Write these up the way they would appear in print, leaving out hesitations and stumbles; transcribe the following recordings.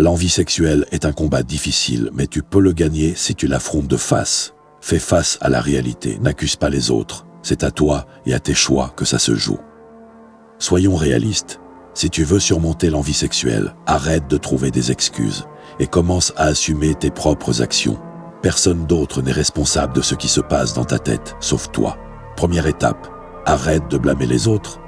L'envie sexuelle est un combat difficile, mais tu peux le gagner si tu l'affrontes de face. Fais face à la réalité, n'accuse pas les autres. C'est à toi et à tes choix que ça se joue. Soyons réalistes. Si tu veux surmonter l'envie sexuelle, arrête de trouver des excuses et commence à assumer tes propres actions. Personne d'autre n'est responsable de ce qui se passe dans ta tête, sauf toi. Première étape, arrête de blâmer les autres.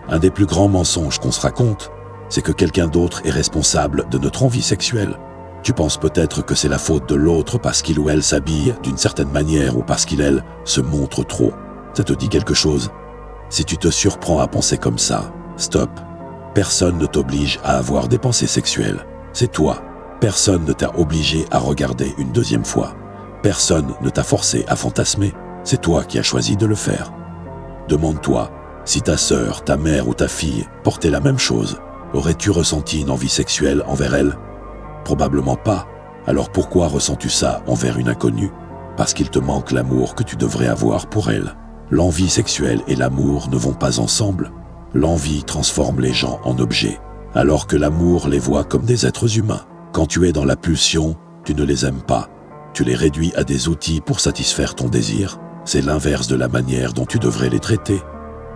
Un des plus grands mensonges qu'on se raconte, c'est que quelqu'un d'autre est responsable de notre envie sexuelle. Tu penses peut-être que c'est la faute de l'autre parce qu'il ou elle s'habille d'une certaine manière ou parce qu'il, elle, se montre trop. Ça te dit quelque chose? Si tu te surprends à penser comme ça, stop. Personne ne t'oblige à avoir des pensées sexuelles. C'est toi. Personne ne t'a obligé à regarder une deuxième fois. Personne ne t'a forcé à fantasmer. C'est toi qui as choisi de le faire. Demande-toi, si ta sœur, ta mère ou ta fille portaient la même chose, aurais-tu ressenti une envie sexuelle envers elle? Probablement pas. Alors pourquoi ressens-tu ça envers une inconnue? Parce qu'il te manque l'amour que tu devrais avoir pour elle. L'envie sexuelle et l'amour ne vont pas ensemble. L'envie transforme les gens en objets, alors que l'amour les voit comme des êtres humains. Quand tu es dans la pulsion, tu ne les aimes pas. Tu les réduis à des outils pour satisfaire ton désir. C'est l'inverse de la manière dont tu devrais les traiter.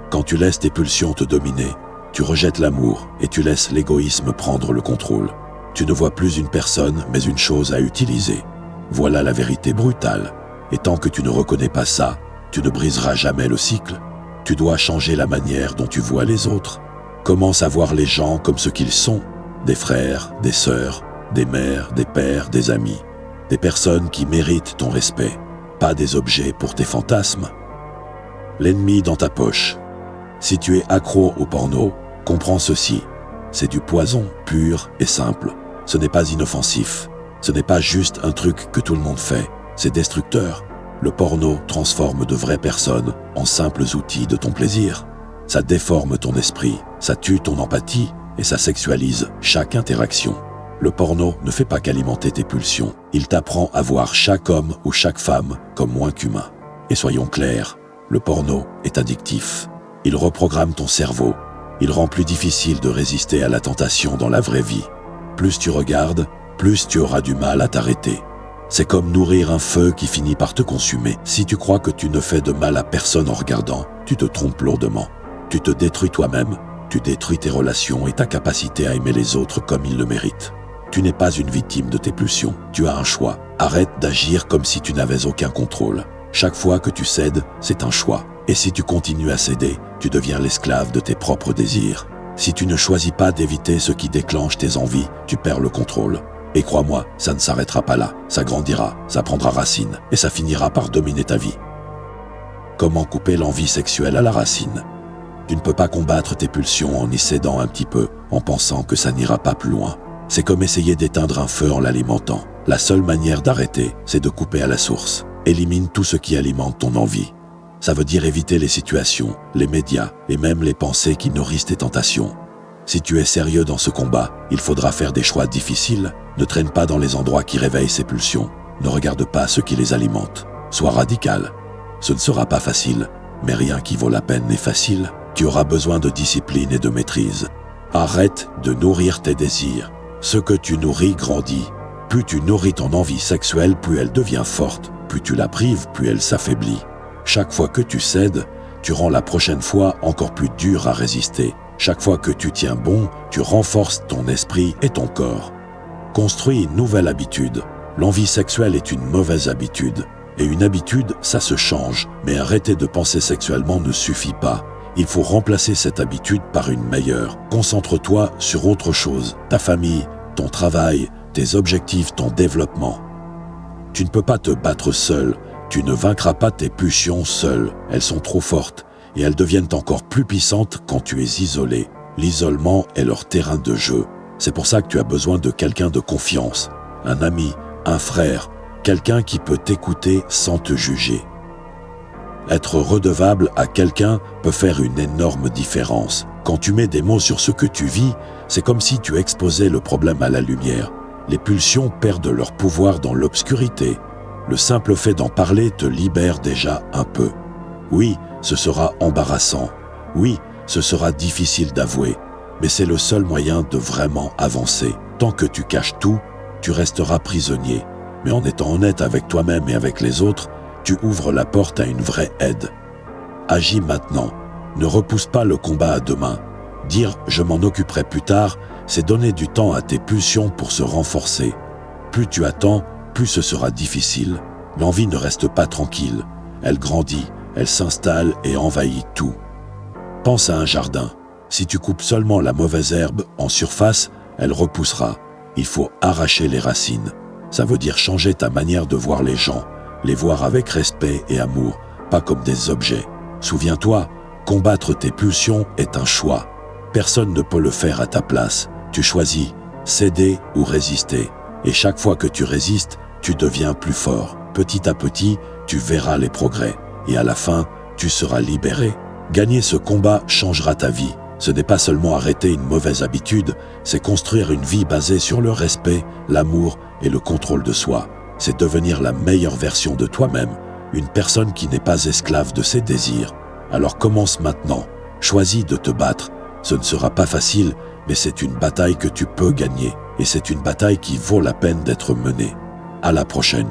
Quand tu laisses tes pulsions te dominer, tu rejettes l'amour et tu laisses l'égoïsme prendre le contrôle. Tu ne vois plus une personne, mais une chose à utiliser. Voilà la vérité brutale. Et tant que tu ne reconnais pas ça, tu ne briseras jamais le cycle. Tu dois changer la manière dont tu vois les autres. Commence à voir les gens comme ce qu'ils sont. Des frères, des sœurs, des mères, des pères, des amis. Des personnes qui méritent ton respect, pas des objets pour tes fantasmes. L'ennemi dans ta poche. Si tu es accro au porno, comprends ceci. C'est du poison pur et simple. Ce n'est pas inoffensif. Ce n'est pas juste un truc que tout le monde fait. C'est destructeur. Le porno transforme de vraies personnes en simples outils de ton plaisir. Ça déforme ton esprit, ça tue ton empathie et ça sexualise chaque interaction. Le porno ne fait pas qu'alimenter tes pulsions. Il t'apprend à voir chaque homme ou chaque femme comme moins qu'humain. Et soyons clairs, le porno est addictif. Il reprogramme ton cerveau. Il rend plus difficile de résister à la tentation dans la vraie vie. Plus tu regardes, plus tu auras du mal à t'arrêter. C'est comme nourrir un feu qui finit par te consumer. Si tu crois que tu ne fais de mal à personne en regardant, tu te trompes lourdement. Tu te détruis toi-même, tu détruis tes relations et ta capacité à aimer les autres comme ils le méritent. Tu n'es pas une victime de tes pulsions, tu as un choix. Arrête d'agir comme si tu n'avais aucun contrôle. Chaque fois que tu cèdes, c'est un choix. Et si tu continues à céder, tu deviens l'esclave de tes propres désirs. Si tu ne choisis pas d'éviter ce qui déclenche tes envies, tu perds le contrôle. Et crois-moi, ça ne s'arrêtera pas là. Ça grandira, ça prendra racine et ça finira par dominer ta vie. Comment couper l'envie sexuelle à la racine? Tu ne peux pas combattre tes pulsions en y cédant un petit peu, en pensant que ça n'ira pas plus loin. C'est comme essayer d'éteindre un feu en l'alimentant. La seule manière d'arrêter, c'est de couper à la source. Élimine tout ce qui alimente ton envie. Ça veut dire éviter les situations, les médias et même les pensées qui nourrissent tes tentations. Si tu es sérieux dans ce combat, il faudra faire des choix difficiles. Ne traîne pas dans les endroits qui réveillent ces pulsions. Ne regarde pas ce qui les alimente. Sois radical. Ce ne sera pas facile, mais rien qui vaut la peine n'est facile. Tu auras besoin de discipline et de maîtrise. Arrête de nourrir tes désirs. Ce que tu nourris grandit. Plus tu nourris ton envie sexuelle, plus elle devient forte. Plus tu la prives, plus elle s'affaiblit. Chaque fois que tu cèdes, tu rends la prochaine fois encore plus dur à résister. Chaque fois que tu tiens bon, tu renforces ton esprit et ton corps. Construis une nouvelle habitude. L'envie sexuelle est une mauvaise habitude. Et une habitude, ça se change. Mais arrêter de penser sexuellement ne suffit pas. Il faut remplacer cette habitude par une meilleure. Concentre-toi sur autre chose. Ta famille, ton travail, tes objectifs, ton développement. Tu ne peux pas te battre seul. Tu ne vaincras pas tes pulsions seul. Elles sont trop fortes. Et elles deviennent encore plus puissantes quand tu es isolé. L'isolement est leur terrain de jeu. C'est pour ça que tu as besoin de quelqu'un de confiance, un ami, un frère, quelqu'un qui peut t'écouter sans te juger. Être redevable à quelqu'un peut faire une énorme différence. Quand tu mets des mots sur ce que tu vis, c'est comme si tu exposais le problème à la lumière. Les pulsions perdent leur pouvoir dans l'obscurité. Le simple fait d'en parler te libère déjà un peu. Oui, ce sera embarrassant. Oui, ce sera difficile d'avouer. Mais c'est le seul moyen de vraiment avancer. Tant que tu caches tout, tu resteras prisonnier. Mais en étant honnête avec toi-même et avec les autres, tu ouvres la porte à une vraie aide. Agis maintenant. Ne repousse pas le combat à demain. Dire « je m'en occuperai plus tard », c'est donner du temps à tes pulsions pour se renforcer. Plus tu attends, plus ce sera difficile. L'envie ne reste pas tranquille. Elle grandit, elle s'installe et envahit tout. Pense à un jardin. Si tu coupes seulement la mauvaise herbe en surface, elle repoussera. Il faut arracher les racines. Ça veut dire changer ta manière de voir les gens, les voir avec respect et amour, pas comme des objets. Souviens-toi, combattre tes pulsions est un choix. Personne ne peut le faire à ta place. Tu choisis, céder ou résister. Et chaque fois que tu résistes, tu deviens plus fort. Petit à petit, tu verras les progrès. Et à la fin, tu seras libéré. Gagner ce combat changera ta vie. Ce n'est pas seulement arrêter une mauvaise habitude, c'est construire une vie basée sur le respect, l'amour et le contrôle de soi. C'est devenir la meilleure version de toi-même, une personne qui n'est pas esclave de ses désirs. Alors commence maintenant. Choisis de te battre. Ce ne sera pas facile, mais c'est une bataille que tu peux gagner. Et c'est une bataille qui vaut la peine d'être menée. À la prochaine.